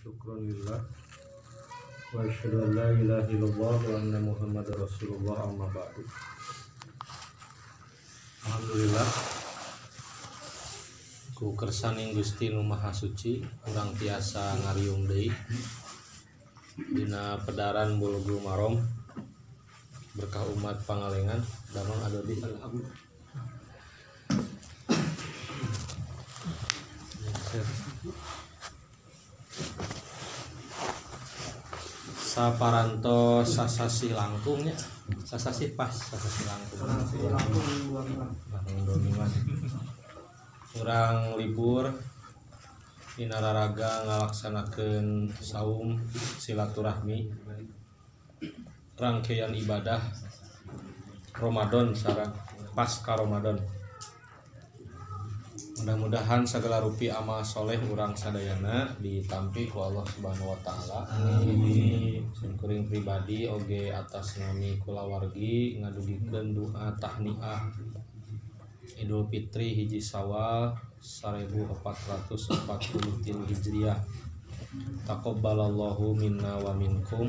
syukran lillah wa asyhadu an la ilaha illallah wa anna muhammadar rasulullah amma ba'du. Alhamdulillah ku kersaning Gusti Nu Maha Suci urang tiasa ngariung deui dina pedaran Bulughul Maram berkah umat Pangalengan damang adodi alhamdulillah. Saparanto sasasi langkungnya sasasi pas sasasi langkung urang libur dina raraga ngalaksanakeun saum silaturahmi rangkaian ibadah Ramadan sareng pasca Ramadan. Mudah-mudahan segala rupi amal soleh urang sadayana ditampi ku Allah Subhanahu wa taala. Amin. Kuring pribadi oge atas nami kulawargi ngadugikeun doa tahniah Idul Fitri hiji Sawal 1443 Hijriah. Taqabbalallahu minna wa minkum.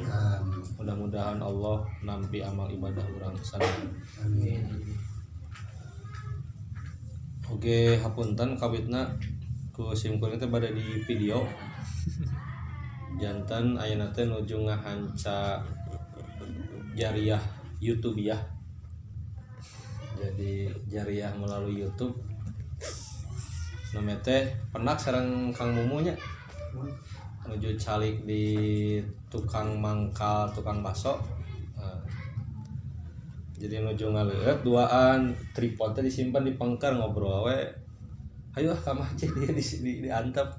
Mudah-mudahan Allah nampi amal ibadah urang sadayana. Amin. Oke, hapunten kawitna ku simkuring teh bade di video. Janten ayeuna teh nuju ngahanca jariah YouTube ya. Jadi jariah melalui YouTube. Nama teh penak sareng Kang Mumunya. Nuju calik di tukang mangkal, tukang baso. Jadi nuju ngaleut duaan tripod teh disimpan di pangkar ngobrol we. Hayu ka masjid dia di antep.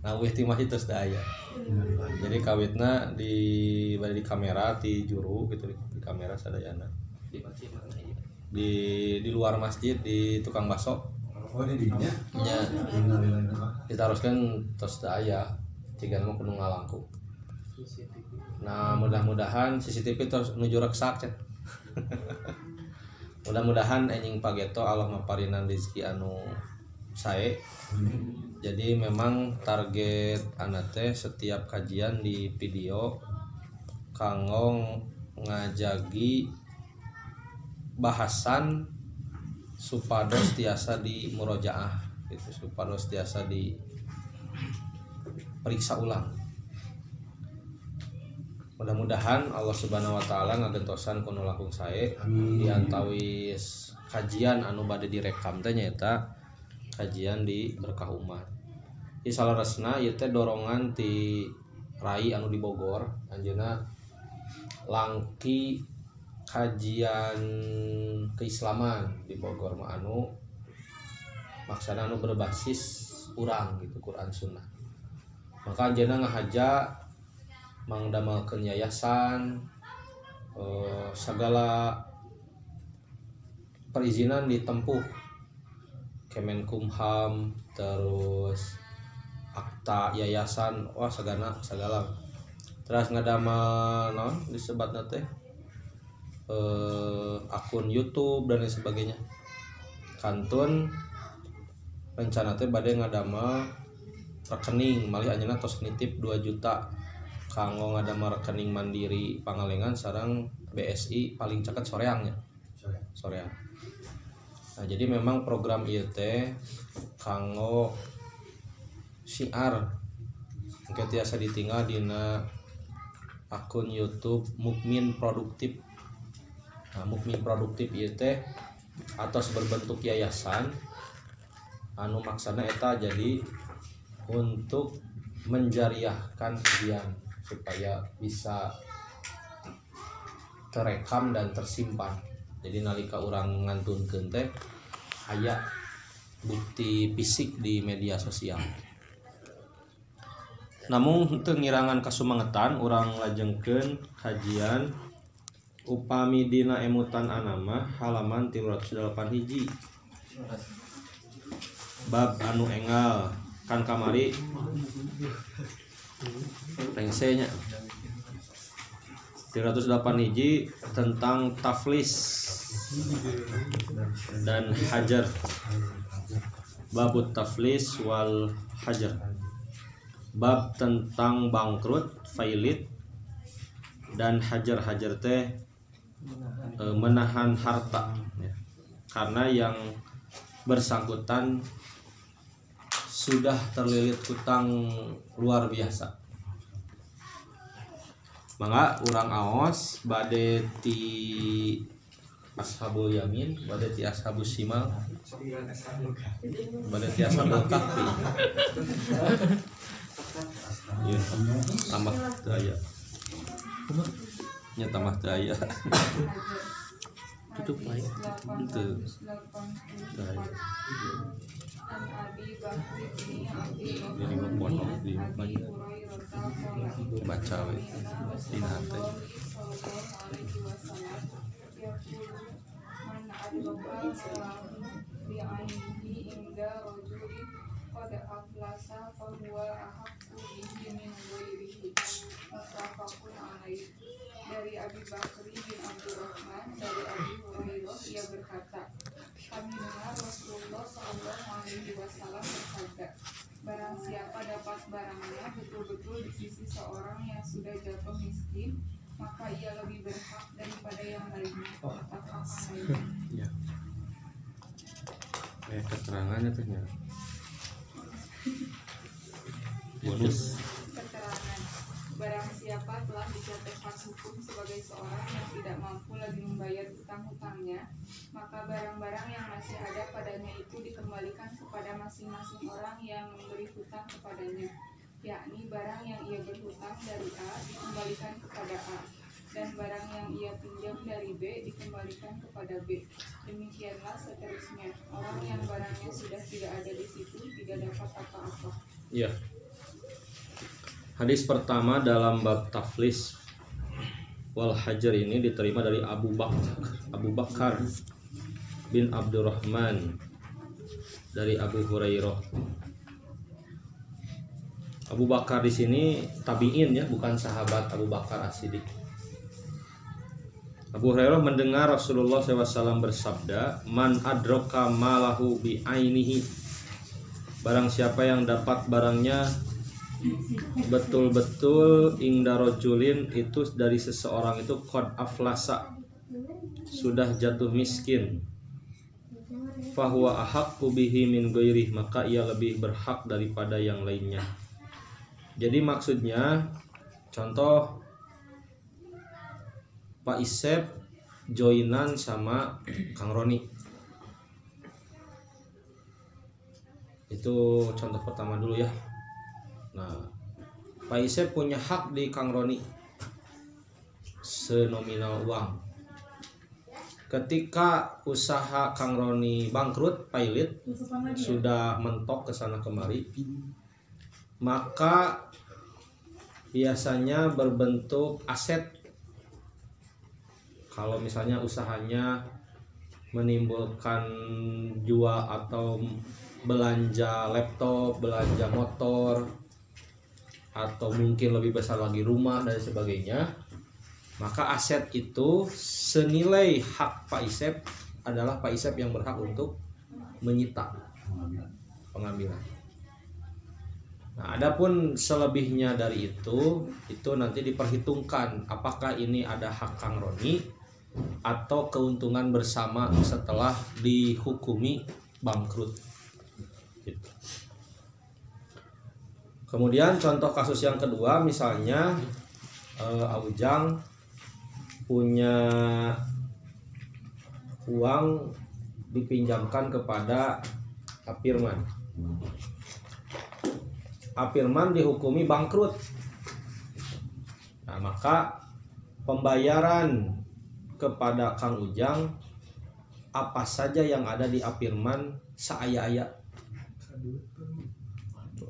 Nah weh ti masjid terus da aya. Jadi kawitna di bade di kamera ti juru gitu di kamera sadayana. Di luar masjid di tukang baso. Oh di dinya. Nya. Ditaroskeun terus da aya. Cigan mah kudu ngalangkung. Nah mudah-mudahan CCTV terus nuju reksak cenah. Mudah-mudahan enjing pageto Allah maparinan rezeki anu sae. Jadi memang target anak teh setiap kajian di video kanggo ngajagi bahasan supados tiasa di murojaah gitu, supados tiasa di periksa ulang. Mudah-mudahan Allah Subhanahu wa taala ngagentosan kuno langkung sae di antawis kajian anu bade direkam teh nyaeta kajian di berkah umat. Di salaresna ieu teh dorongan ti rai anu di Bogor anjeunna langki kajian keislaman di Bogor mah anu maksana anu berbasis urang gitu Quran Sunnah. Maka anjeunna ngahaja mangdamalkeun yayasan segala perizinan ditempuh Kemenkumham terus akta yayasan wah sagala terus ngadamel naon disebatna teh akun YouTube dan lain sebagainya. Kantun rencana teh bade ngadamel rekening malih anjeunna tos nitip 2 juta kanggo ngadamel rekening mandiri Pangalengan sareng BSI paling caket soreangnya. Soreang. Nah, jadi memang program ieu teh kanggo syiar engke tiasa ditinggal dina akun YouTube Mukmin Produktif. Nah, Mukmin Produktif ieu teh atos berbentuk yayasan anu maksana eta jadi untuk menjariahkan ujian supaya bisa terekam dan tersimpan. Jadi nalika urang ngantunkeun teh aya bukti fisik di media sosial. Namun teu ngirangan kasumangetan urang lajengkeun kajian upami dina emutan anama halaman 308 hiji. Bab anu enggal kan kamari rengsenya 308 hiji tentang taflis dan hajar. Babut taflis wal hajar. bab tentang bangkrut, failit, dan hajar-hajar teh menahan harta ya. Karena yang bersangkutan sudah terlilit hutang luar biasa. Mangga urang aos bade ti ashabul yamin, bade ti ashabus shimal, bade ti ashabul kahfi. Ieu tambah daya. Nya tambah daya. Tutup baik. Itu. Daya. Jadi mempono di banyak baca di hati. Dari Abi Bakri bin Abdurrahman dari Abi Hurairah ia berkata, kami dengar Rasulullah Shallallahu Alaihi Wasallam bersabda, barang siapa dapat barangnya betul-betul di sisi seorang yang sudah jatuh miskin, maka ia lebih berhak daripada yang lainnya. Ya. Keterangannya ternyata. Bonus. Keterangan. Barang siapa telah dijatuhkan hukum sebagai seorang yang tidak mampu lagi membayar hutang-hutangnya, maka barang-barang yang masih ada padanya itu dikembalikan kepada masing-masing orang yang memberi hutang kepadanya, yakni barang yang ia berhutang dari A dikembalikan kepada A, dan barang yang ia pinjam dari B dikembalikan kepada B. Demikianlah seterusnya. Orang yang barangnya sudah tidak ada di situ tidak dapat apa-apa. Ya. Hadis pertama dalam bab taflis wal hajar ini diterima dari Abu Bakar bin Abdurrahman dari Abu Hurairah. Abu Bakar di sini tabi'in ya, bukan sahabat Abu Bakar As-Siddiq. Abu Hurairah mendengar Rasulullah SAW bersabda, man adroka malahu bi ainihi, barang siapa yang dapat barangnya betul-betul ingdarojulin, itu dari seseorang itu qad aflasa, sudah jatuh miskin, fahuwa ahaqqu bihi min ghairih, maka ia lebih berhak daripada yang lainnya. Jadi maksudnya, contoh Pak Isep joinan sama Kang Roni, itu contoh pertama dulu ya. Nah, Pak Isep punya hak di Kang Roni senominal uang. Ketika usaha Kang Roni bangkrut, pailit, sudah mentok ke sana kemari, maka biasanya berbentuk aset. Kalau misalnya usahanya menimbulkan jual atau belanja laptop, belanja motor, atau mungkin lebih besar lagi rumah dan sebagainya, maka aset itu senilai hak Pak Isep adalah Pak Isep yang berhak untuk menyita pengambilan. Nah, adapun selebihnya dari itu nanti diperhitungkan apakah ini ada hak Kang Roni atau keuntungan bersama setelah dihukumi bangkrut. Gitu. Kemudian contoh kasus yang kedua, misalnya Aujang punya uang dipinjamkan kepada Apirman. Apirman dihukumi bangkrut. Nah, maka pembayaran kepada Kang Ujang apa saja yang ada di Apirman seaya-aya.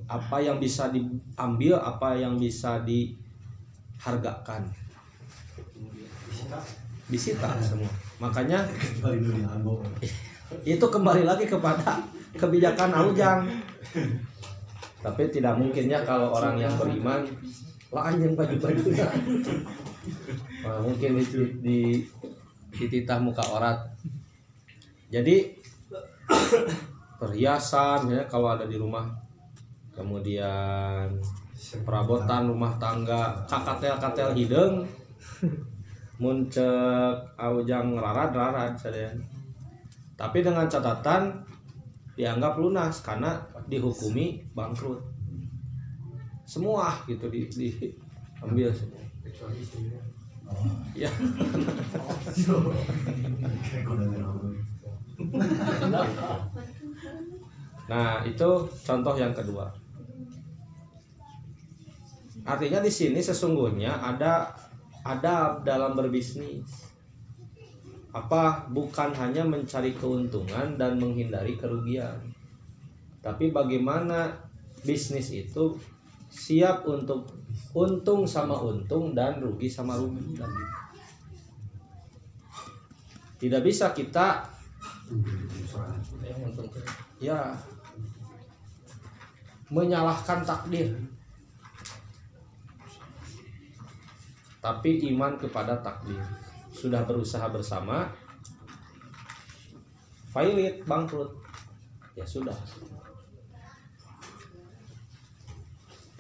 Apa yang bisa diambil, apa yang bisa dihargakan, disita semua. Makanya itu kembali lagi kepada kebijakan Aujang. Tapi tidak mungkinnya kalau orang yang beriman lah anjing baju-bajunya. Nah, mungkin di titah muka orat. Jadi perhiasan ya kalau ada di rumah, kemudian perabotan rumah tangga kakatel hideung mun ceuk aujang rarad sadean. Tapi dengan catatan dianggap lunas karena dihukumi bangkrut semua gitu, diambil semua ya. Nah, itu contoh yang kedua. Artinya di sini sesungguhnya ada adab dalam berbisnis. Apa? Bukan hanya mencari keuntungan dan menghindari kerugian. Tapi bagaimana bisnis itu siap untuk untung sama untung dan rugi sama rugi. Tidak bisa kita ya menyalahkan takdir, tapi iman kepada takdir. Sudah berusaha bersama, failit, bangkrut, ya sudah.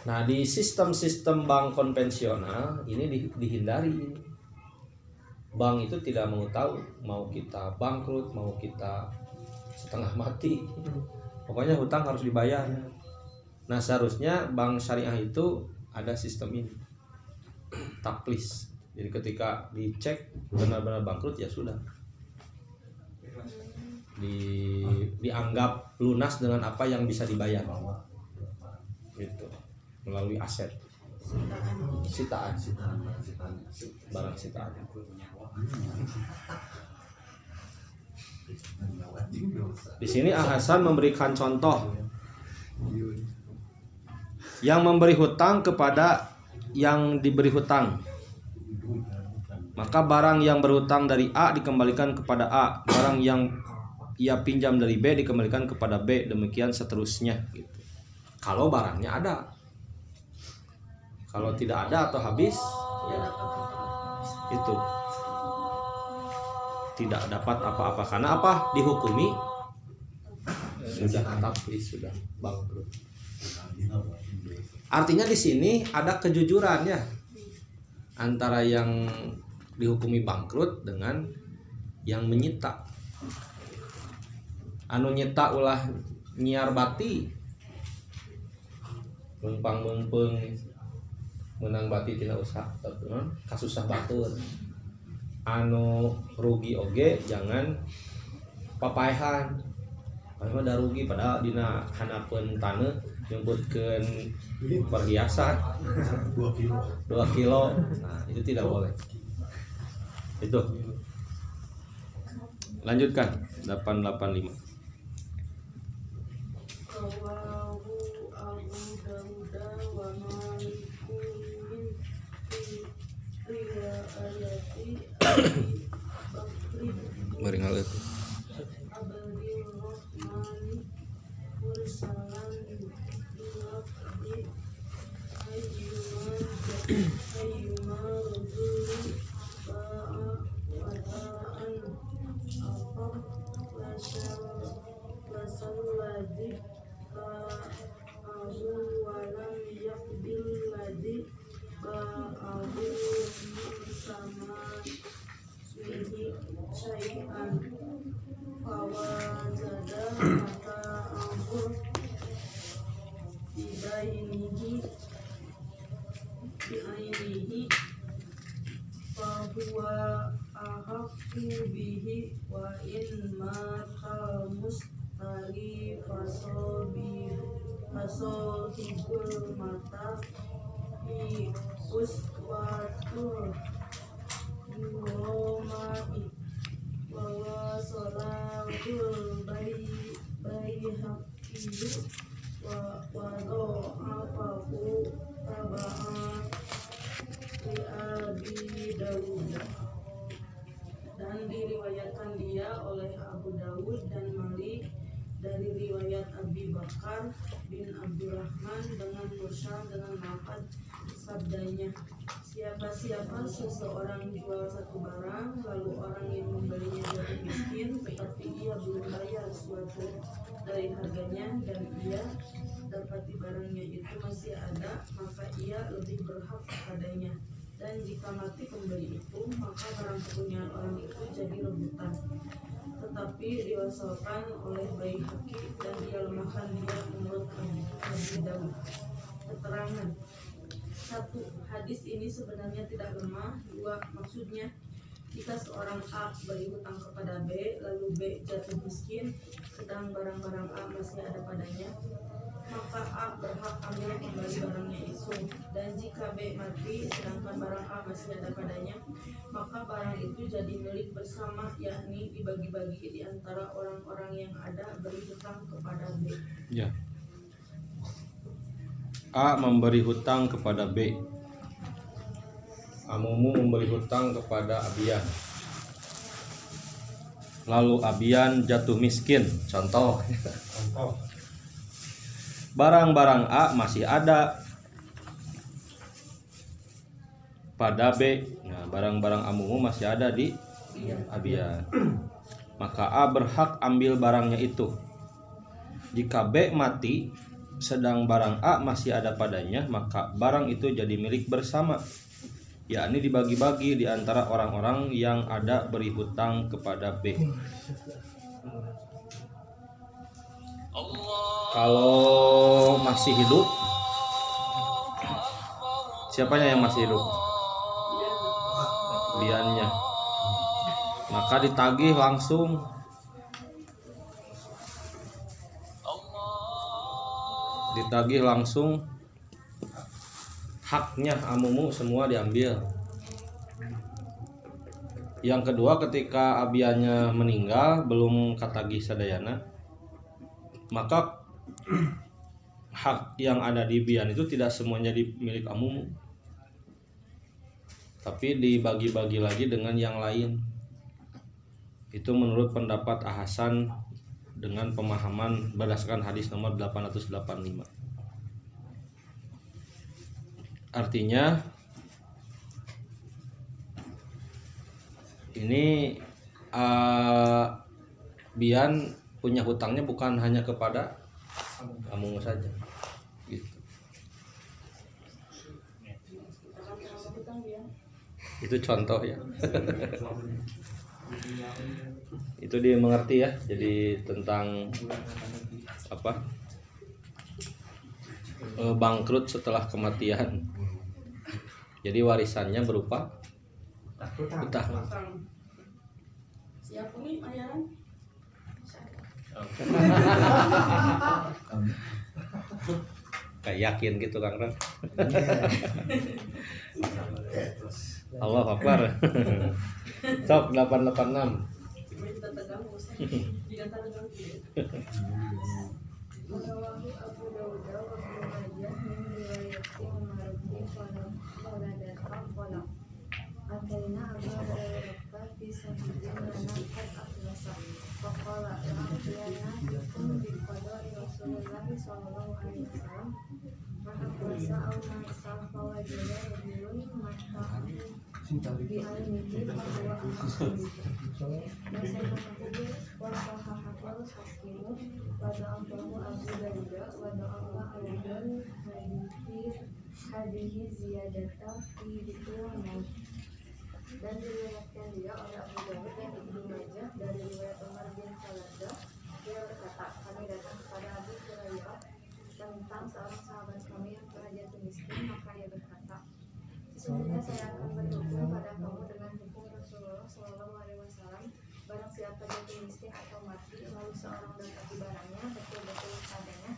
Nah, di sistem-sistem bank konvensional ini dihindari. Bank itu tidak mau tahu mau kita bangkrut, mau kita setengah mati. Pokoknya hutang harus dibayar. Nah, seharusnya bank syariah itu ada sistem ini, taklis. Jadi ketika dicek benar-benar bangkrut ya sudah, dianggap lunas dengan apa yang bisa dibayar, gitu, melalui aset sitaan, barang sitaan. Di sini Al-Hasan memberikan contoh yang memberi hutang kepada yang diberi hutang. Maka barang yang berhutang dari A dikembalikan kepada A, barang yang ia pinjam dari B dikembalikan kepada B, demikian seterusnya gitu. Kalau barangnya ada. Kalau tidak ada atau habis, ya itu tidak dapat apa-apa. Karena apa? Dihukumi sudah taklis, sudah bangkrut. Artinya di sini ada kejujurannya antara yang dihukumi bangkrut dengan yang menyita. Anu nyita ulah nyiar bati, mumpang-mumpung menang bati tina usaha, kasusah batur. Anu rugi oge jangan papaehan. Anu da rugi padahal dina hanapeun taneuh nyumputkeun perhiasan 2 kilo. Nah, itu tidak boleh. Itu. Lanjutkan 885. Meringal itu. Fasohibul mata fi uswatul yuromai wa salatul bayi hakiyu wa do'afahu taba'an li Abi Dawud, dan diriwayatkan dia oleh Abu Dawud dan Malik dari riwayat Abi Bakar bin Abdurrahman dengan mursal dengan lafaz sabdanya Siapa seseorang jual satu barang, lalu orang yang membelinya jatuh miskin, tetapi ia belum bayar suatu dari harganya dan ia dapati barangnya itu masih ada, maka ia lebih berhak padanya. Dan jika mati pembeli itu, maka barang kepunyaan orang itu jadi rebutan. Tetapi diwasalkan oleh Baihaqi dan dia lemahkan dia menurut Abi Daud. Keterangan: 1. Hadis ini sebenarnya tidak lemah. 2. Maksudnya, jika seorang A beri hutang kepada B, lalu B jatuh miskin, sedang barang-barang A masih ada padanya, maka A berhak ambil kembali barangnya itu. Dan jika B mati, sedangkan barang A masih ada padanya, maka barang itu jadi milik bersama, yakni dibagi-bagi di antara orang-orang yang ada beri hutang kepada B. Ya. A memberi hutang kepada B. Amumu memberi hutang kepada Abian. Lalu Abian jatuh miskin. Contoh. Barang-barang A masih ada pada B. Nah, barang-barang Amumu masih ada di Abian. Maka A berhak ambil barangnya itu. Jika B mati sedang barang A masih ada padanya, maka barang itu jadi milik bersama, yakni dibagi-bagi di antara orang-orang yang ada beri hutang kepada B. Kalau masih hidup, siapanya yang masih hidup? Biannya. Maka ditagih langsung. Ditagih langsung, haknya Amumu semua diambil. Yang kedua, ketika Abiannya meninggal belum katagih sadayana, maka hak yang ada di Bian itu tidak semuanya milik Amumu, tapi dibagi-bagi lagi dengan yang lain. Itu menurut pendapat Hasan dengan pemahaman berdasarkan hadis nomor 885. Artinya ini Bian punya hutangnya bukan hanya kepada Amumu saja gitu. Itu contoh ya. Itu dia mengerti ya, jadi tentang apa, bangkrut setelah kematian. Jadi warisannya berupa hutang. Siap nih bayaran? Kayak yakin gitu Kang Ran. Allah Akbar. Sok 886. Rawahu Abu Dawud wa Ibnu Majah min riwayati Umar bin Khattab qala ataina Abu Hurairah fi sahihin lana qad aflasa faqala la'afiyana bikum bi qada'i Rasulullah sallallahu alaihi wasallam maka puasa al-ma'isal fawajila rajulun mata'an bi al-miti bahwa Nasaitu wasahahatul hakimu wada'afahu Abu Dawud wada'afa aydan hadihi ziyadata fi dhikri maut. Dan diriwayatkan dia oleh Abu Dawud dan Ibnu Majah dari riwayat Umar bin Khattab. Dia berkata, kami datang kepada Abu Hurairah tentang seorang sahabat kami yang telah jatuh miskin, maka ia berkata, sesungguhnya saya akan berhukum pada kamu dengan hukum Rasulullah Shallallahu Alaihi Wasallam. Barang siapa jatuh miskin atau mati lalu seorang mendapati barangnya betul-betul padanya,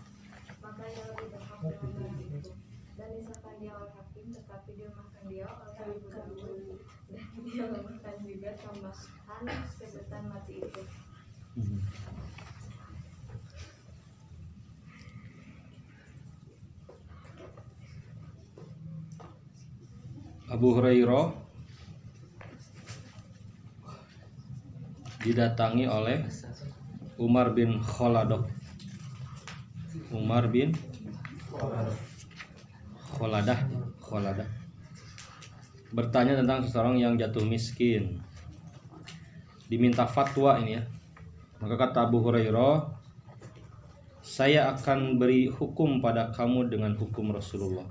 maka ia lebih berhak dengan barang itu. Dan disahkan dia oleh hakim, tetapi dilemahkan dia oleh Abu Dawud dan dia lemahkan juga tambahan sebutan mati itu. Abu Hurairah didatangi oleh Umar bin Kholadah. Umar bin Kholadah. bertanya tentang seseorang yang jatuh miskin. Diminta fatwa ini ya. Maka kata Abu Hurairah, saya akan beri hukum pada kamu dengan hukum Rasulullah.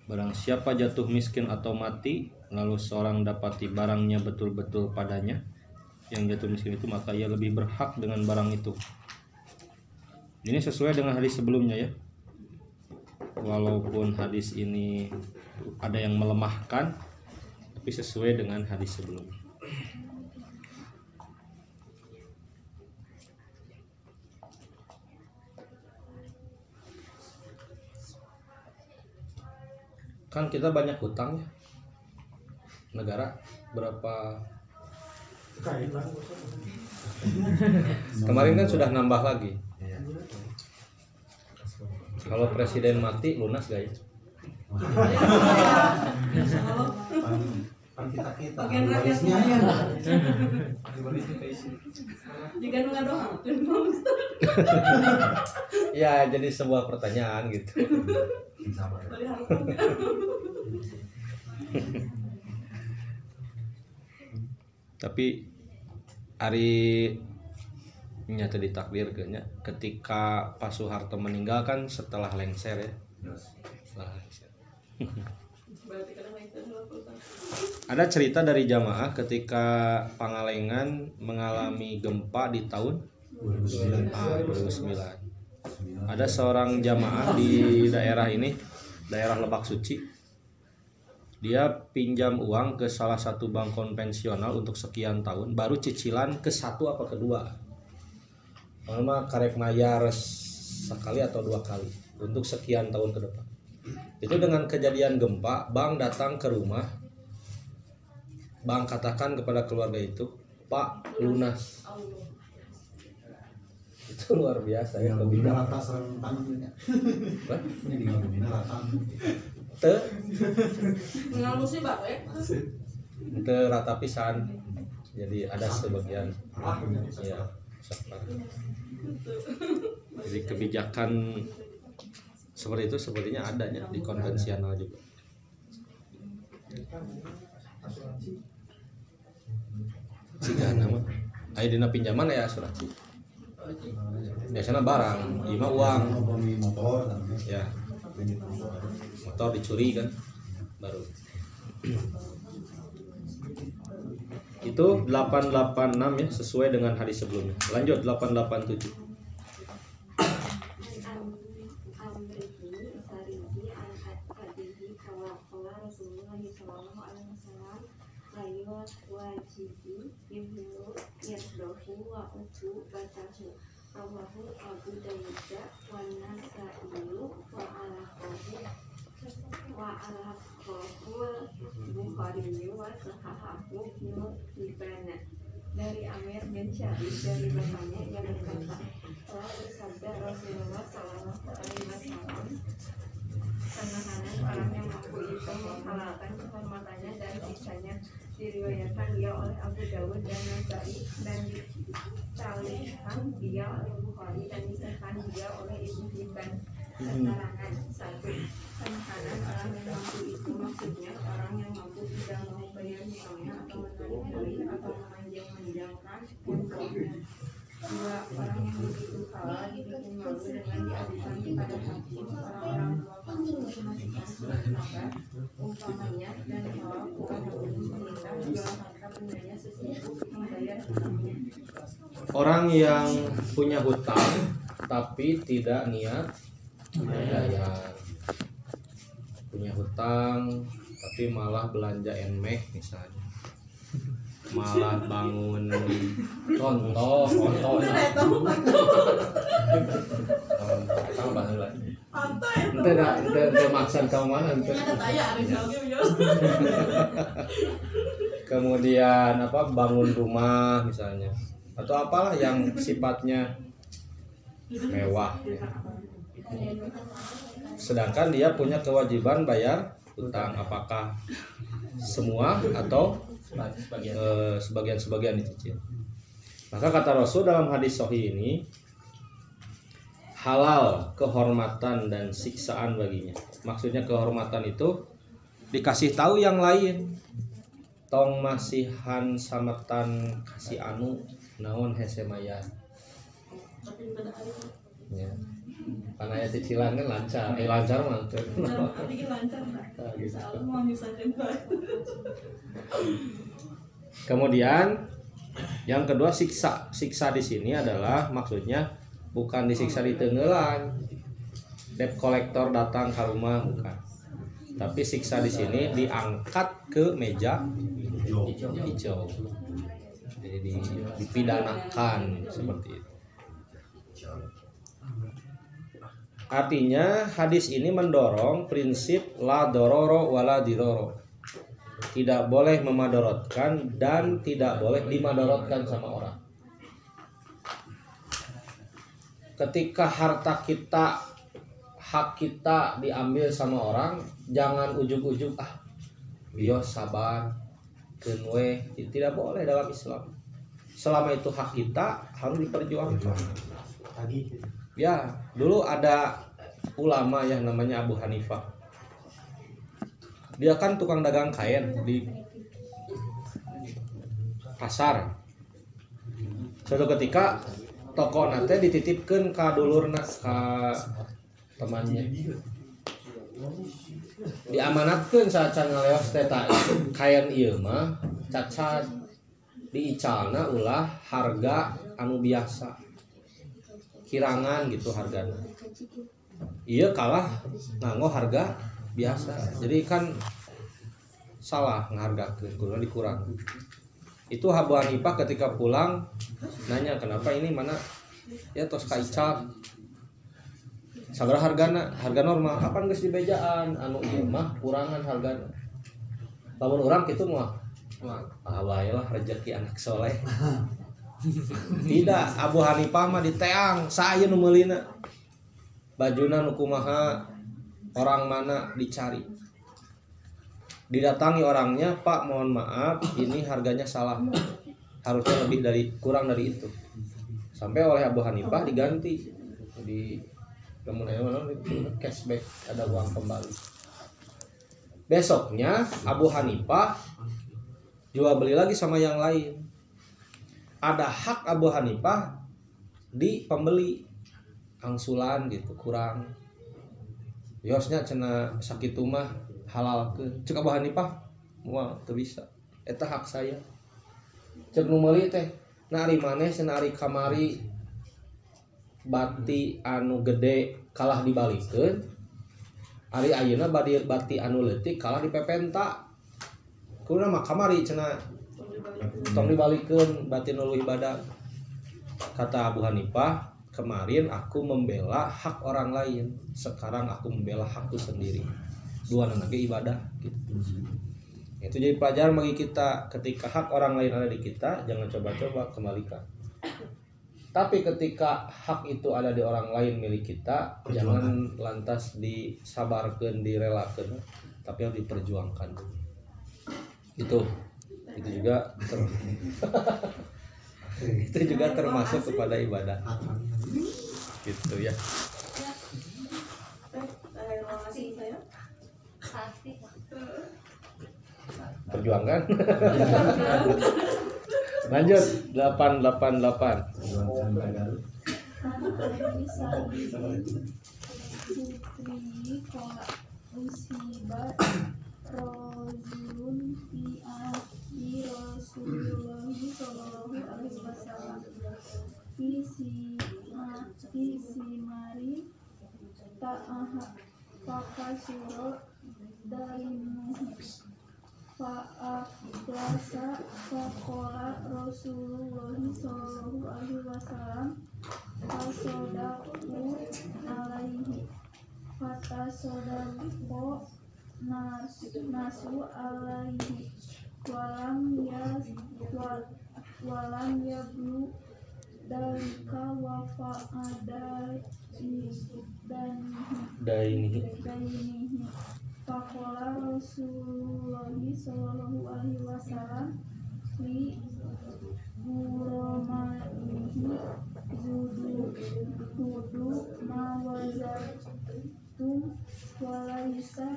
Barang siapa jatuh miskin atau mati, lalu seorang dapati barangnya betul-betul padanya, yang jatuh miskin itu, maka ia lebih berhak dengan barang itu. Ini sesuai dengan hadis sebelumnya ya. Walaupun hadis ini ada yang melemahkan, tapi sesuai dengan hadis sebelumnya. Kan kita banyak hutang ya. Negara berapa? Kemarin kan sudah nambah lagi. Kalau presiden mati lunas gak ya? Bagian rakyat saya. Jika nggak doang, Ya jadi sebuah pertanyaan gitu. Tapi hari nyata ditakdirkannya ketika Pak Soeharto meninggal kan setelah lengser ya. Setelah lengser. Ada cerita dari jamaah ketika Pangalengan mengalami gempa di tahun 2009. Ada seorang jamaah di daerah ini, daerah Lebak Suci. Dia pinjam uang ke salah satu bank konvensional untuk sekian tahun, baru cicilan ke satu apa kedua. Lama karek mayar sekali atau dua kali untuk sekian tahun ke depan. Itu dengan kejadian gempa, bank datang ke rumah. Bank katakan kepada keluarga itu, Pak, lunas. Itu luar biasa ya kebijakan. mengalusi Pak Itu rata pisan. Jadi ada sebagian ya. Jadi kebijakan seperti itu sepertinya adanya di konvensional juga. Jika nama ayo dina pinjaman ya asuransi. Biasanya barang, ima uang. Ya. Motor dicuri kan baru. Itu 886 ya, sesuai dengan hadis sebelumnya. Lanjut 887. Rawahu Abu Dawud wa Nasa'i wa al-Bukhari wa sahahahu Ibnu Hibban. Dari Amir bin Syarif dari bapaknya yang berkata, telah bersabda Rasulullah sallallahu alaihi wasallam, penahanan orang yang mampu itu menghalalkan kehormatannya dan siksanya. Diriwayatkan dia oleh Abu Dawud dan Nasa'i dan ditalihkan dia oleh Bukhari dan disahkan dia oleh Ibnu Hibban. Keterangan 1. Penahanan orang yang mampu itu maksudnya orang yang mampu tidak mau bayar hutangnya atau menarik dalih atau memanjang-manjangkan uangnya. 2. Orang yang begitu kalah dibikin malu dengan diadukan kepada hakim. Orang-orang tua pasti memasukkan surat kabar umpamanya dan kalau bukan meminta jual harta bendanya sesuatu membayar hutangnya. Orang yang punya hutang tapi tidak niat membayar, punya hutang tapi malah belanja enmek misalnya, malah bangun contoh sama bangun lagi ente maksan kamu mana ente. Kemudian apa, bangun rumah misalnya atau apalah yang sifatnya mewah ya. Sedangkan dia punya kewajiban bayar hutang, apakah semua atau sebagian dicicil. Maka kata Rasul dalam hadis sahih ini, halal kehormatan dan siksaan baginya. Maksudnya kehormatan itu dikasih tahu yang lain, tong masihan sametan kasih anu naon hese mayar tapi pada hari ya. Karena ya cicilan kan lancar mantep. tapi lancar lah. Gitu. Soalnya mau nyusahin Pak. Kemudian yang kedua siksa. Siksa di sini adalah maksudnya bukan disiksa di tenggelan. Debt collector datang ke rumah bukan. Tapi siksa di sini diangkat ke meja hijau. Jadi dipidanakan seperti itu. Artinya hadis ini mendorong prinsip la dororo wala diroro. Tidak boleh memadorotkan dan tidak boleh dimadorotkan sama orang. Ketika harta kita, hak kita diambil sama orang, jangan ujug-ujug bios sabar kenwe, tidak boleh dalam Islam. Selama itu hak kita harus diperjuangkan. Ya, dulu ada ulama yang namanya Abu Hanifah. Dia kan tukang dagang kain di pasar. Suatu ketika toko nate dititipkan ke dulurna ka temannya. Diamanatkeun saat ngaleos teh kain ieu mah cacat diicalna ulah harga anu biasa. Kirangan gitu harganya. Iya kalah nganggo harga biasa. Jadi kan salah ngehargakeun, kudu dikurang. Itu Abu Hanifah ketika pulang nanya kenapa ini mana ya tos kaical. Sabaraha hargana? Harga normal. Kapan geus dibejaan? Anu ieu mah kurangan hargana. Lamun urang kitu mah wae lah rezeki anak soleh. Tidak, Abu Hanifah mah diteang saya nu meulina. Bajuna nu kumaha, orang mana dicari. Didatangi orangnya, "Pak, mohon maaf, ini harganya salah. Harusnya lebih kurang dari itu." Sampai oleh Abu Hanifah diganti. Di kemudian cashback, ada uang kembali. Besoknya Abu Hanifah jual beli lagi sama yang lain. Ada hak Abu Hanifah di pembeli angsulan gitu kurang. Yosnya cenah sakitu mah halal ke. Cek Abu Hanifah moal teu bisa. Eta hak saya. Cek nu meuli teh nari maneh senari kamari bati anu gede kalah dibalikeun. Ari ayeuna bati anu leutik kalah dipepenta. Kunaon mah kamari cenah tong dibalikeun batin ulu ibadah. Kata Abu Hanifah, kemarin aku membela hak orang lain, sekarang aku membela hakku sendiri. Dua lagi ibadah gitu. Itu jadi pelajaran bagi kita, ketika hak orang lain ada di kita, jangan coba-coba kembalikan. Tapi ketika hak itu ada di orang lain milik kita, jangan lantas disabarkan, direlakan, tapi harus diperjuangkan. Itu juga itu juga termasuk kepada ibadah gitu ya. Perjuangkan. Lanjut 888. Rajulun fi ahdi Rasulullah sallallahu alaihi wasallam fi simari ta'aha fakasuro dainuhu fa'aflasa faqala Rasulullah sallallahu alaihi wasallam fasodaqu alaihi fatasodaqu nasu alaihi walam yablu dalika wa dainihi faqala Rasulullah sallallahu alaihi wasallam li buromaihi zudu mawazat antum walaisa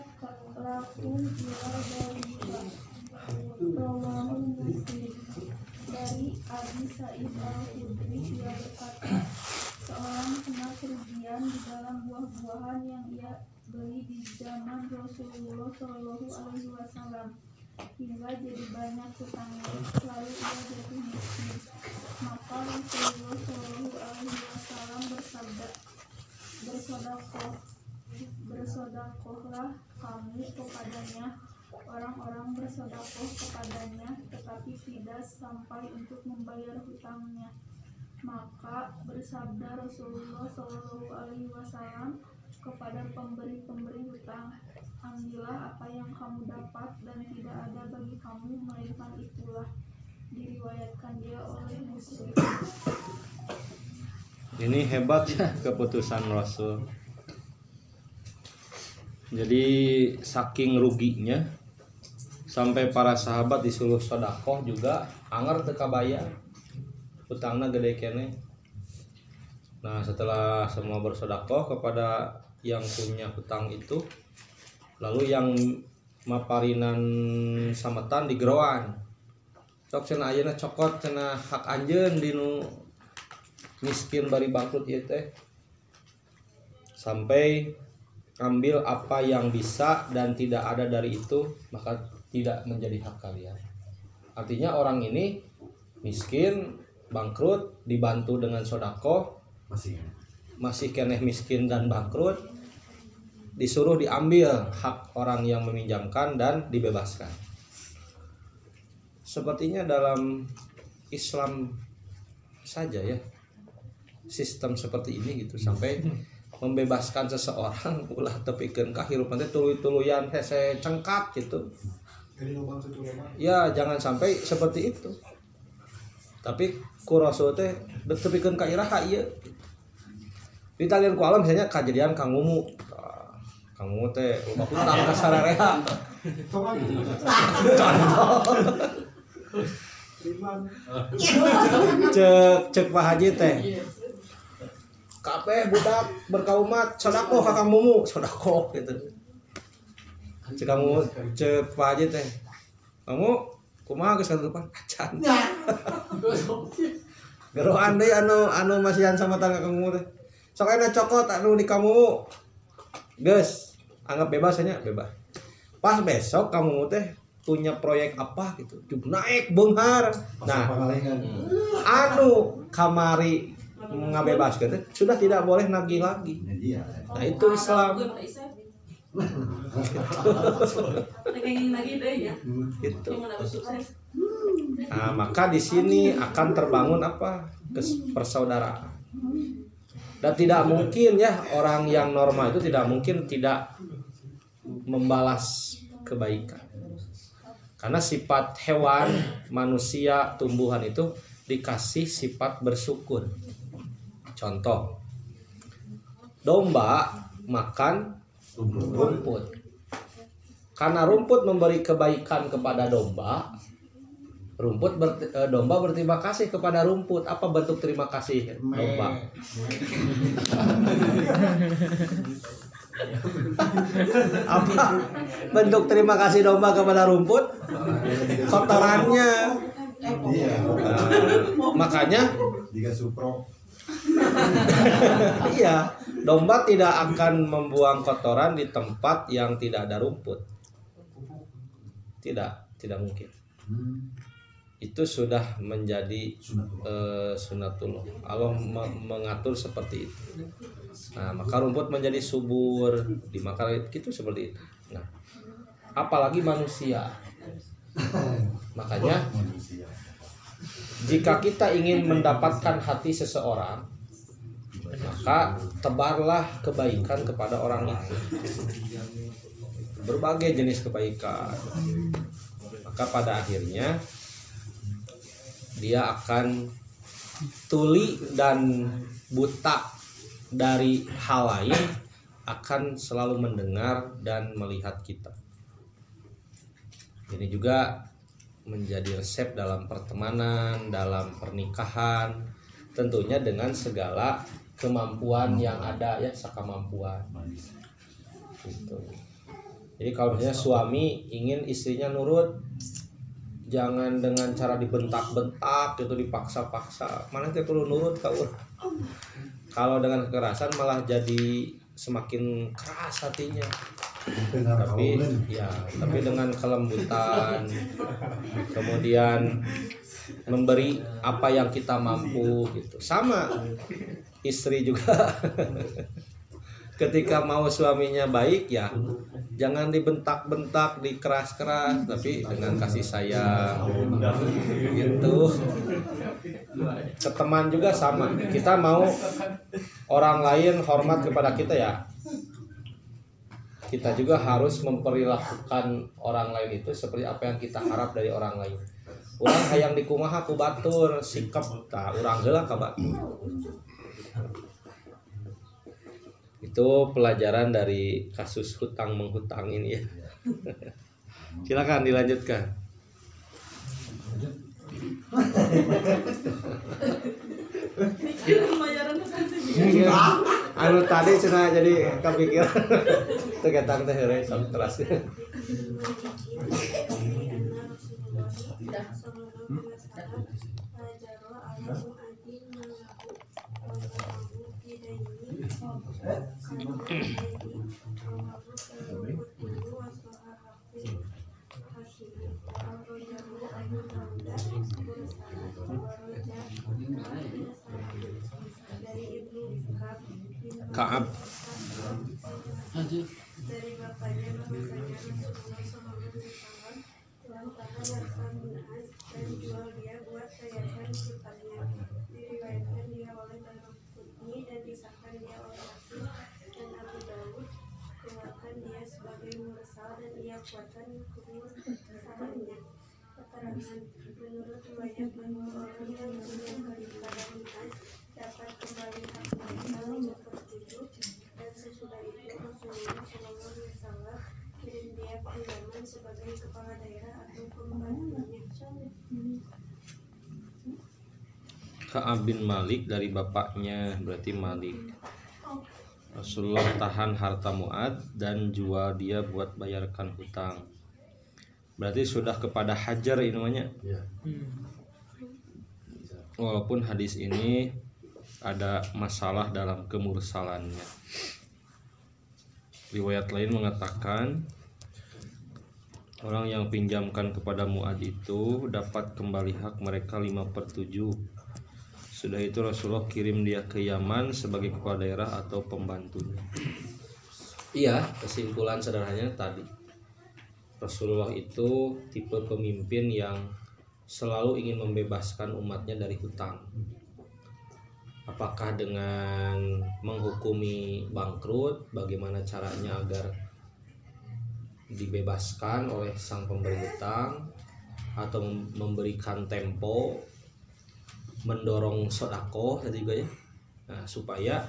lakum ila dalika. Rawahu Muslim. Dari Abi Sa'id Al-Khudri dia berkata, seorang kena kerugian di dalam buah-buahan yang ia beli di zaman Rasulullah Shallallahu Alaihi Wasallam hingga jadi banyak hutangnya, lalu ia jatuh miskin. Maka Rasulullah Shallallahu Alaihi Wasallam bersabda, bersodakohlah kamu kepadanya. Orang-orang bersodakoh kepadanya, tetapi tidak sampai untuk membayar hutangnya. Maka bersabda Rasulullah Shallallahu Alaihi Wasallam kepada pemberi hutang, ambillah apa yang kamu dapat dan tidak ada bagi kamu melainkan itulah. Diriwayatkan dia oleh Muslim. Ini hebat ya keputusan Rasul. Jadi saking ruginya sampai para sahabat disuruh sedekah juga anger teu kabayar. Hutangna gede kene. Nah, setelah semua bersedekah kepada yang punya hutang itu, lalu yang maparinan sametan digeroan. Sok cenah ayeuna cokot cenah hak anjeun dinu miskin bari bangkrut ieu teh. Sampai ambil apa yang bisa dan tidak ada dari itu, maka tidak menjadi hak kalian. Artinya orang ini miskin, bangkrut, dibantu dengan sedekah, masih keneh miskin dan bangkrut, disuruh diambil hak orang yang meminjamkan dan dibebaskan. Sepertinya dalam Islam saja ya sistem seperti ini gitu, sampai membebaskan seseorang ulah tepikeun ka hirup teh tuluy-tuluyan hese cengkat gitu. Ya jangan sampai seperti itu. Tapi ku Rasul teh tepikeun ka iraha ieu. Ditalian ku alam misalnya kejadian Kang Mumu. Kang Mumu teh loba hutang ka sarereha. Cek Pak Haji teh. Kabeh budak berkaumat sedekah ka Kang Mumu, sedekah gitu. Cek kamu cek Pak Haji teh. Kamu kumaha geus kadupan acan. Geroan deui anu masihan samatan ka Kang Mumu teh. Sok aya cokot anu di kamu. Geus, anggap bebas nya, bebas. Pas besok kamu teh punya proyek apa gitu. Naik beunghar. Nah, anu kamari ngabebaskeun teh sudah tidak boleh nagih lagi. Nah, itu Islam. Gitu. Nah, maka di sini akan terbangun apa? Persaudaraan. Dan tidak mungkin ya orang yang normal itu tidak mungkin tidak membalas kebaikan. Karena sifat hewan, manusia, tumbuhan itu dikasih sifat bersyukur. Contoh, domba makan rumput. Karena rumput memberi kebaikan kepada domba, domba berterima kasih kepada rumput. Apa bentuk terima kasih domba? Apa bentuk terima kasih domba kepada rumput? Kotorannya. Makanya iya, domba tidak akan membuang kotoran di tempat yang tidak ada rumput. Tidak mungkin. Itu sudah menjadi sunatullah. Allah mengatur seperti itu. Nah, maka rumput menjadi subur, dimakan gitu seperti itu. Nah, apalagi manusia. Makanya jika kita ingin mendapatkan hati seseorang, maka tebarlah kebaikan kepada orang itu. Berbagai jenis kebaikan. Maka pada akhirnya dia akan tuli dan buta dari hal lain, akan selalu mendengar dan melihat kita. Ini juga menjadi resep dalam pertemanan, dalam pernikahan, tentunya dengan segala kemampuan yang ada ya, sekamampuan. gitu. Jadi kalau misalnya suami ingin istrinya nurut, jangan dengan cara dibentak-bentak gitu, dipaksa-paksa. Mana teh perlu nurut kau. Kalau dengan kekerasan malah jadi semakin keras hatinya. Tapi dengan kelembutan, kemudian memberi apa yang kita mampu gitu. Sama istri juga. Ketika mau suaminya baik ya jangan dibentak-bentak, dikeras-keras, tapi dengan kasih sayang gitu. Ke teman juga sama, kita mau orang lain hormat kepada kita ya, kita juga harus memperlakukan orang lain itu seperti apa yang kita harap dari orang lain. Urang hayang dikumaha ku batur, sikap tah urang heula ka batur. Itu pelajaran dari kasus hutang menghutang ini ya. Silakan dilanjutkan. Anu tadi cenah jadi kepikiran. Teu ketang teh heureuy sok teras. Ka'ab dari bapaknya bahwasanya Rasulullah SAW lantaran Yarkam bin Az dan jual dia buat yayasan hutangnya. Diriwayatkan dia oleh Daraqutni dan disahkan dia oleh Hakim dan Abu Dawud. Keluarkan dia sebagai mursal dan ia kuatkan mursalannya. Keterangan menurut riwayat bahwa orang yang meninggal pada bin Az dapat kembali hak mereka nomor 7, dan sesudah itu Rasulullah SAW kirim dia ke Yaman sebagai kepala daerah atau pembantunya. Ka'ab bin Malik dari bapaknya berarti Malik. Rasulullah tahan harta Mu'ad dan jual dia buat bayarkan hutang. Berarti sudah kepada hajar ini namanya. Walaupun hadis ini ada masalah dalam kemursalannya. Riwayat lain mengatakan orang yang pinjamkan kepada Mu'ad itu dapat kembali hak mereka 5/7. Sudah itu Rasulullah kirim dia ke Yaman sebagai kepala daerah atau pembantunya. Iya, kesimpulan sederhananya tadi, Rasulullah itu tipe pemimpin yang selalu ingin membebaskan umatnya dari hutang. Apakah dengan menghukumi bangkrut, bagaimana caranya agar dibebaskan oleh sang pemberi hutang, atau memberikan tempo, mendorong sedekah tadi juga ya. Nah, supaya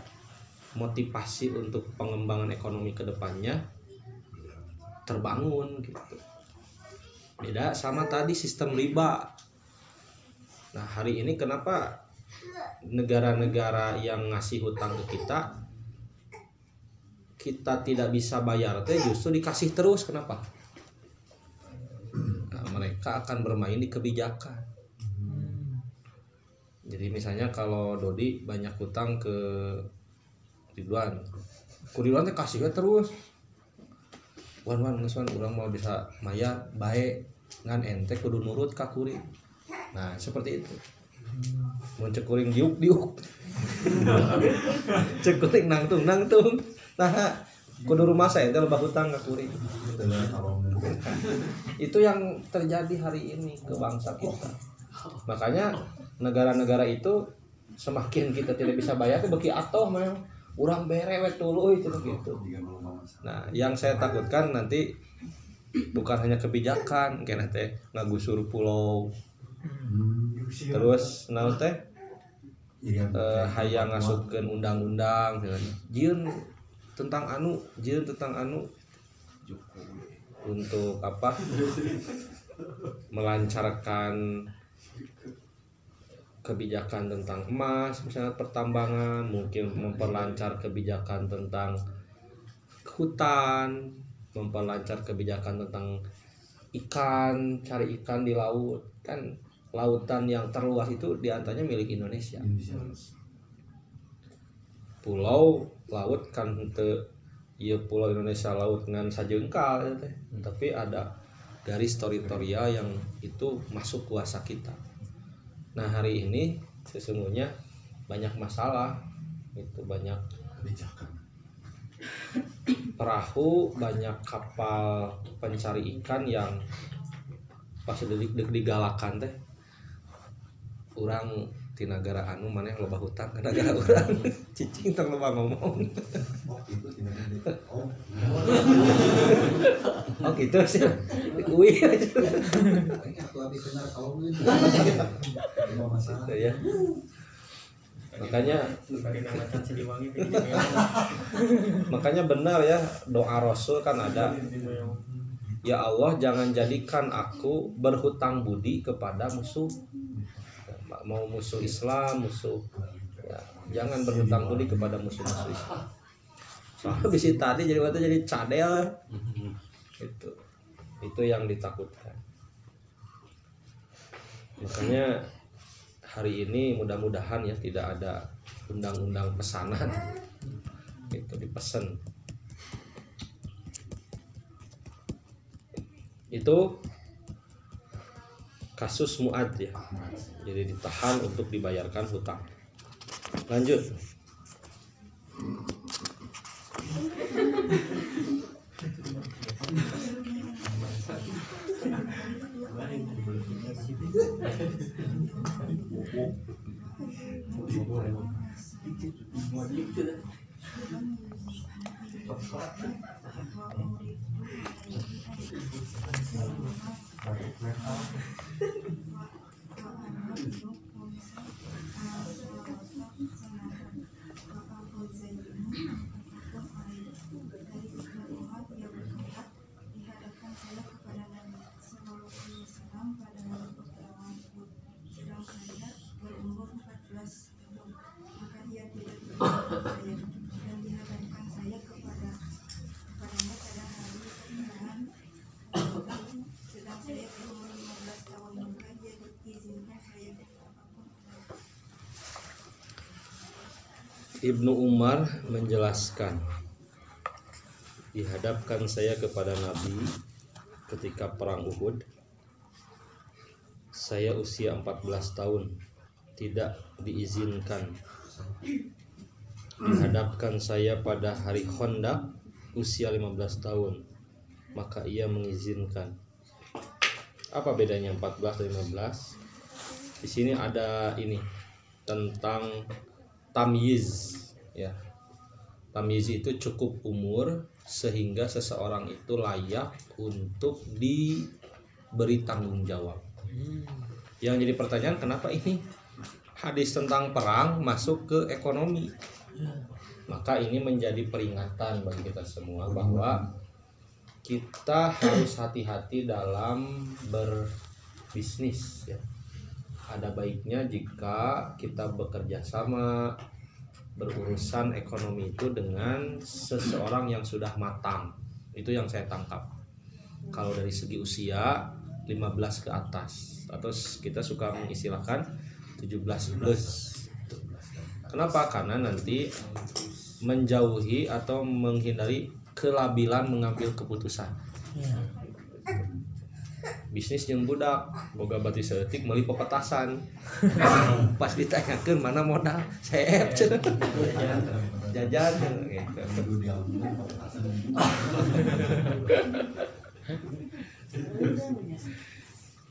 motivasi untuk pengembangan ekonomi kedepannya terbangun gitu. Beda sama tadi sistem riba. Nah, hari ini kenapa negara-negara yang ngasih hutang ke kita tidak bisa bayar teh justru dikasih terus, kenapa? Nah, mereka akan bermain di kebijakan. Jadi misalnya kalau Dodi banyak hutang ke Ridwan, Ridwan teh kasih terus. Wan ngesuan urang mau bisa mayar bae ngan ente kudu nurut ka kuring. Nah, seperti itu. Mun cek kuring diuk. Cek kuring nangtung. Nah, kudu rumah saya ente loba hutang ka kuring. Itu yang terjadi hari ini ke bangsa kita. Makanya negara-negara itu semakin kita tidak bisa bayar tuh beki atoh mah urang berewet tuluy gitu. Nah, yang saya takutkan nanti bukan hanya kebijakan kena teh ngagusur pulau. Terus naon teh hayang ngasupkeun undang-undang jieun tentang anu untuk apa? Melancarkan kebijakan tentang emas, misalnya pertambangan, mungkin memperlancar kebijakan tentang hutan, memperlancar kebijakan tentang ikan, cari ikan di laut. Kan lautan yang terluas itu diantaranya milik Indonesia. Pulau laut kan iya pulau Indonesia laut dengan sajengkal ya teh. Tapi ada garis teritorial yang itu masuk kuasa kita. Nah hari ini sesungguhnya banyak masalah, itu banyak perahu, banyak kapal pencari ikan yang pas digalakan teh urang di negara anu mana yang loba hutang ke negara urang cicing tong loba ngomong. Oh gitu sih. Kuy aja. Ya. Makanya benar ya doa Rasul kan ada, ya Allah jangan jadikan aku berhutang budi kepada musuh, mau musuh Islam, musuh ya, jangan berhutang budi kepada musuh-musuh Islam. Soalnya bisi tadi jadi cadel itu yang ditakutkan. Makanya hari ini mudah-mudahan ya tidak ada undang-undang pesanan itu dipesan. Itu kasus Mu'ad ya, jadi ditahan untuk dibayarkan hutang. Lanjut. Ibnu Umar menjelaskan, dihadapkan saya kepada Nabi ketika perang Uhud. Saya usia 14 tahun, tidak diizinkan. Dihadapkan saya pada hari Khandaq usia 15 tahun, maka ia mengizinkan. Apa bedanya 14 dan 15? Di sini ada ini tentang tamyiz ya. Tamyiz itu cukup umur sehingga seseorang itu layak untuk diberi tanggung jawab. Yang jadi pertanyaan, kenapa ini hadis tentang perang masuk ke ekonomi? Maka ini menjadi peringatan bagi kita semua bahwa kita harus hati-hati dalam berbisnis ya. Ada baiknya jika kita bekerja sama, berurusan ekonomi itu dengan seseorang yang sudah matang. Itu yang saya tangkap. Kalau dari segi usia 15 ke atas, atau kita suka mengistilahkan 17 plus. Kenapa? Karena nanti menjauhi atau menghindari kelabilan mengambil keputusan. Bisnis yang budak boga bati seetik meuli pepetasan. Pas ditanyakeun mana modal saya jajan gitu.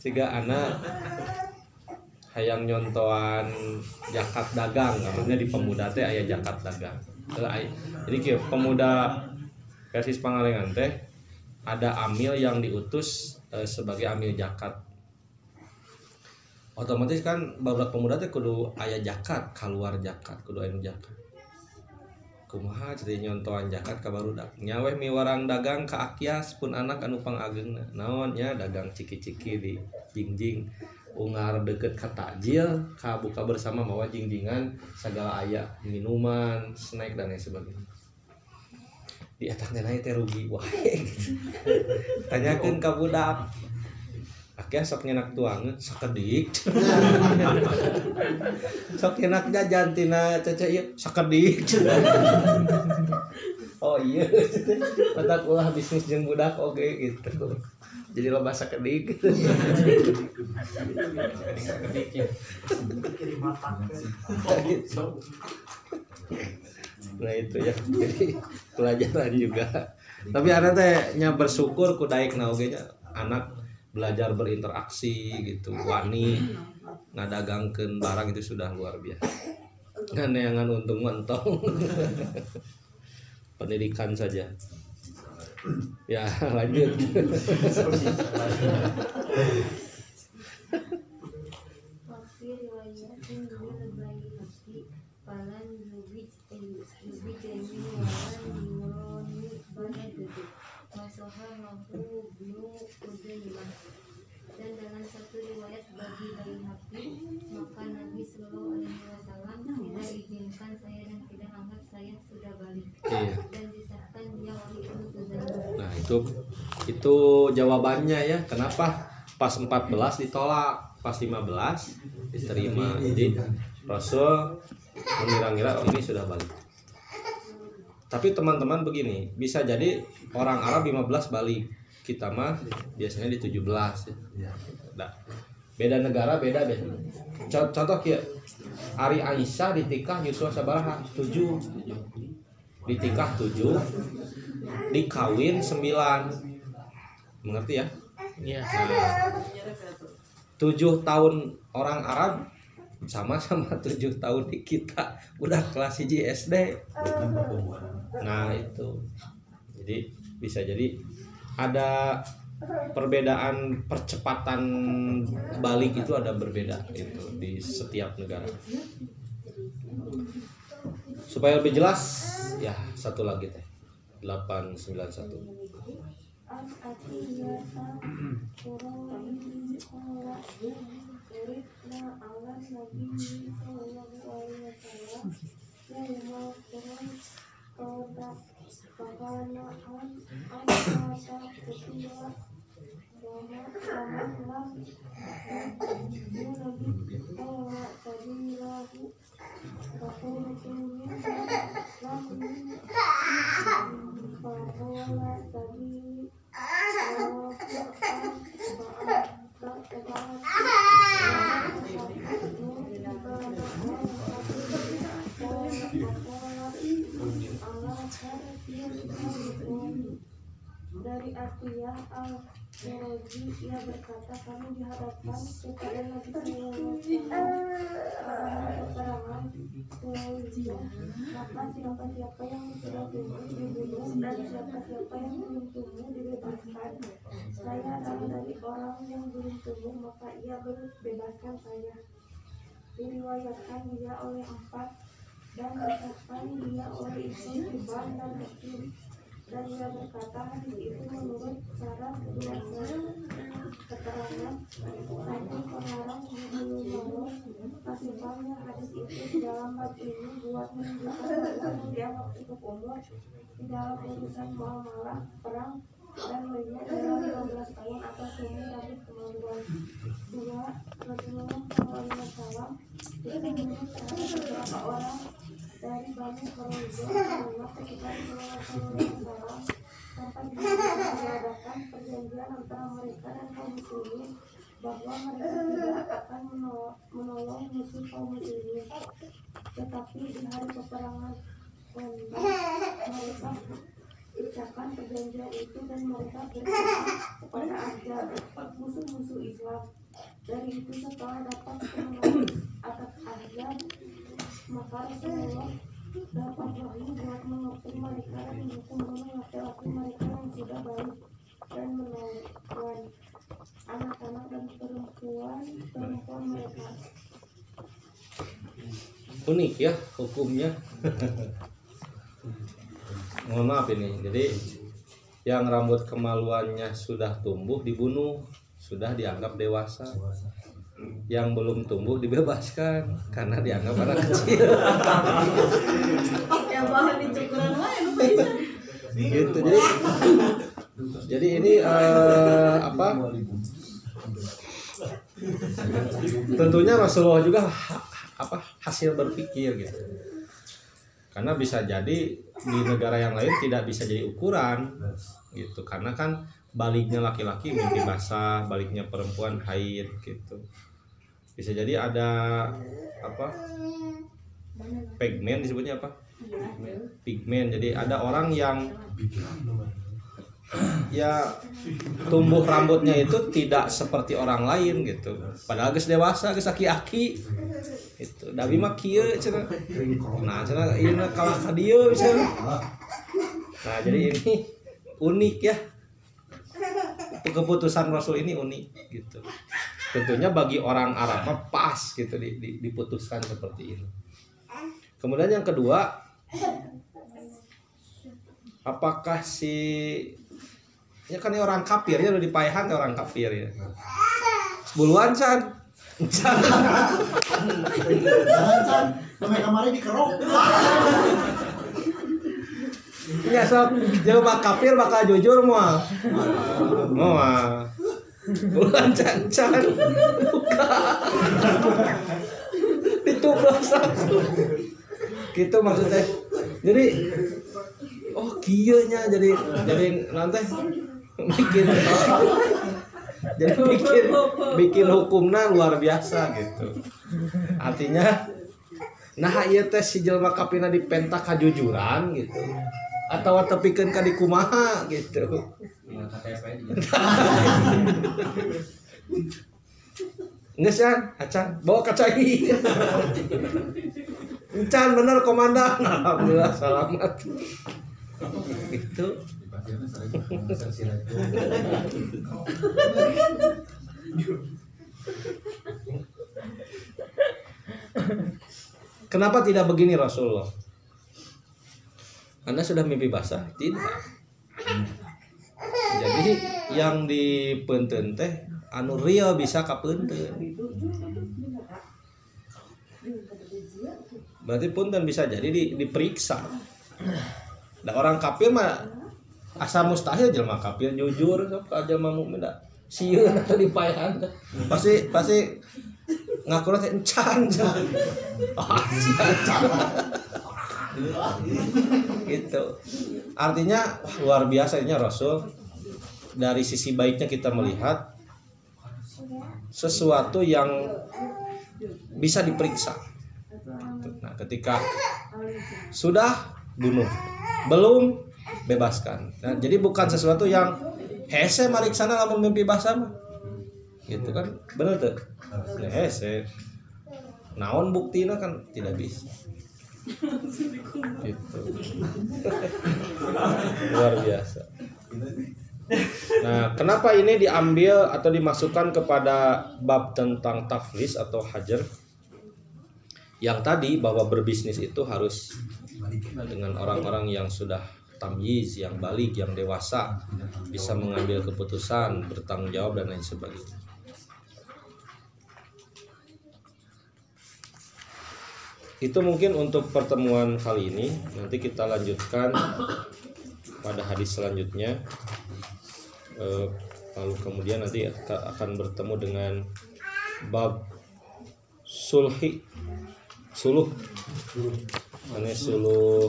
Ciga anak hayang nyontoan jakat dagang, namanya di pemuda teh aya jakat dagang. Jadi kieu pemuda Persis Pangalengan teh ada amil yang diutus sebagai amil zakat. Otomatis kan barudak pemuda teh kudu aya zakat, keluar zakat, kudu aya zakat. Kumaha jadi nyontoan zakat ka barudak? Nya weh miwarang dagang ka Akyas pun anak anu pangageungna. Naon nya dagang ciki-ciki di jingjing. Ungar deket ka takjil, ka buka bersama mawa jingjingan segala aya minuman, snack dan lain sebagainya. di eta teh teh rugi wae gitu. Tanyakeun ka budak akhirnya sok nyenak tuangan sakedik sok nyenak jajan tina cece ieu sakedik oh iya mata ulah bisnis jeung budak oge gitu jadi loba sakedik nah itu ya jadi pelajaran juga tapi anak teh nya bersyukur ku daek na oge nya anak belajar berinteraksi gitu wani ngadagangkeun barang itu sudah luar biasa nganeangan untung mentong pendidikan saja ya lanjut Wafi riwayatin dulu lebih hati palan lebih jami walan diwoloni banyak duduk masoha mampu bnu udaimah. Dan dalam satu riwayat bagi bayi hati maka Nabi Sallallahu Alaihi Wasallam tidak izinkan saya dan tidak anggap saya sudah balik iya. dan disahkan dia wali Udaimah. Nah itu jawabannya ya kenapa pas 14 ditolak pas 15 diterima jadi Rasul mengira-ngira oh ini sudah balik. Tapi teman-teman begini bisa jadi orang Arab 15 balik kita mah biasanya di 17 ya. Nah, beda negara beda deh. Contoh ya Ari Aisyah ditikah Yusuf sabaraha 7 ditikah 7 dikawin 9 mengerti ya? Iya. Nah, 7 tahun orang Arab sama-sama 7 tahun di kita udah kelas 1 SD. Nah itu jadi bisa jadi ada perbedaan percepatan balik itu ada berbeda itu di setiap negara. Supaya lebih jelas ya satu lagi teh 891 Dari Atiyah al-Muraji ia berkata kami dihadapkan kepada Nabi Sallallahu Alaihi Wasallam keterangan Quraisy maka siapa-siapa yang sudah tumbuh dibunuh dan siapa-siapa yang belum tumbuh dibebaskan. Saya adalah dari orang yang belum tumbuh maka ia bebaskan saya. Diriwayatkan dia oleh 4 dan disahkan dia oleh Ibnu Hibban dan Hakim. Dan dia berkata hadis itu menurut syarat keterangan satu pengarang Ibnu Kasifahnya hadis itu di dalam bab ini buat menunjukkan bahwa dianggap cukup umur di dalam urusan muamalah perang dan lainnya dalam 15 tahun atas umur dari kemaluan. 2. Rasulullah SAW itu menurut terhadap beberapa orang dari Bani Quraisyah menolak ketika Rasulullah SAW sampai diadakan perjanjian antara mereka dan kaum muslimin bahwa mereka tidak akan menolong musuh kaum muslimin. Tetapi di hari peperangan mereka ucapkan perjanjian itu dan mereka berkata kepada Ahzab musuh-musuh Islam. Dari itu setelah dapat kemenangan atas Ahzab maka Rasulullah dapat wahyu buat menghukum mereka dan menghukum laki-laki mereka yang sudah balik dan menawan anak-anak dan perempuan mereka. Unik ya hukumnya. Mohon maaf ini. Jadi yang rambut kemaluannya sudah tumbuh dibunuh, sudah dianggap dewasa. Yang belum tumbuh dibebaskan karena dianggap anak kecil. Yang bahan di cukuran wae nu bisa. gitu. Jadi ini tentunya Rasulullah juga hasil berpikir gitu. Karena bisa jadi di negara yang lain tidak bisa jadi ukuran gitu. Karena kan baliknya laki-laki mimpi basah, baliknya perempuan haid gitu. Bisa jadi ada pigmen disebutnya apa? Pigmen. Jadi ada orang yang ya tumbuh rambutnya itu tidak seperti orang lain gitu. Padahal geus dewasa, geus aki-aki. Itu Nabi mah kieu cenah. Nah, cenah ieu kalah ka dieu misalnya. Nah, jadi ini unik ya. Keputusan Rasul ini unik gitu. Tentunya bagi orang Arab mah pas gitu diputuskan seperti ini. Kemudian yang kedua, apakah ya kan ini orang kafir ya, udah dipayahan orang kafir ya. Sebuluan Chan. Chan. Kemarin dikerok. Ya sob, jelema kafir bakal jujur moal. Bulan Chan. Buka. Dituplos langsung. Gitu maksudnya. Jadi kieu nya jadi nanti bikin hukumna luar biasa gitu. Artinya nah ieu teh si jelema kapina dipenta kajujuran gitu. Atau tepikeun ka di kumaha gitu. Geus Can, acan bawa kacai. Encan bener komandan. Alhamdulillah selamat. Itu kenapa tidak begini Rasulullah? Anda sudah mimpi basah? Tidak. Jadi yang dipeunteun teh anu real bisa kapeunteun. Berarti punten bisa jadi diperiksa. Nah, orang kafir mah asa mustahil jelema kafir jujur sok jelema mukmin da sieun atau dipayahan. Pasti ngakuna teh encan. Gitu. Artinya luar biasanya Rasul. Dari sisi baiknya kita melihat sesuatu yang bisa diperiksa. Nah, ketika sudah bunuh, belum bebaskan. Nah, jadi bukan sesuatu yang hese mariksana lamun mimpi basah mah. Gitu kan? Bener tuh. Hese. Naon buktina kan tidak bisa. Gitu. Luar biasa. Nah, kenapa ini diambil atau dimasukkan kepada bab tentang taflis atau hajar? Yang tadi bahwa berbisnis itu harus dengan orang-orang yang sudah tamyiz, yang balik, yang dewasa, bisa mengambil keputusan, bertanggung jawab dan lain sebagainya. Itu mungkin untuk pertemuan kali ini. Nanti kita lanjutkan pada hadis selanjutnya. Lalu kemudian nanti akan bertemu dengan bab suluh, mana suluh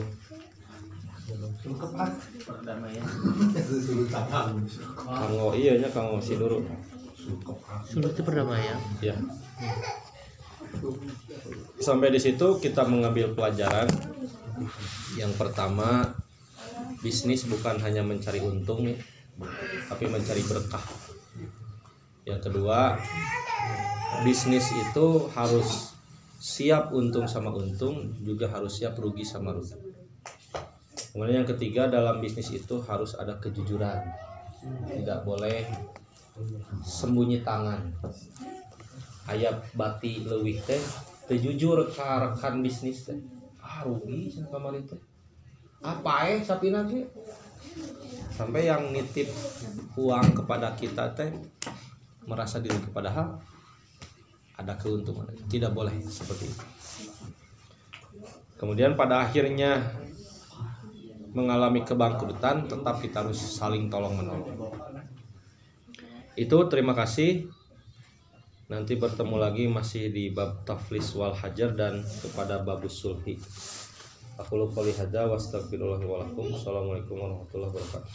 kanggo iya nya kanggo si dulu Suluh itu perdamaian. ya. Sampai di situ kita mengambil pelajaran. Yang pertama, bisnis bukan hanya mencari untung, tapi mencari berkah. Yang kedua, bisnis itu harus siap untung sama untung, juga harus siap rugi sama rugi. Kemudian yang ketiga, dalam bisnis itu harus ada kejujuran. Tidak boleh sembunyi tangan. Aya bati leuwih teh teu jujur ka rekan bisnis teh. Rugi cenah kamari teh. Apa sapina ge? Sampai yang nitip uang kepada kita teh merasa dirugi, padahal ada keuntungan. Tidak boleh seperti itu. Kemudian pada akhirnya mengalami kebangkrutan, tetap kita harus saling tolong menolong. Itu terima kasih. Nanti bertemu lagi masih di bab taflis wal hajar dan kepada babus sulhi. Aku lupa lihada wastaghfirullahi wa lakum. Assalamualaikum warahmatullahi wabarakatuh.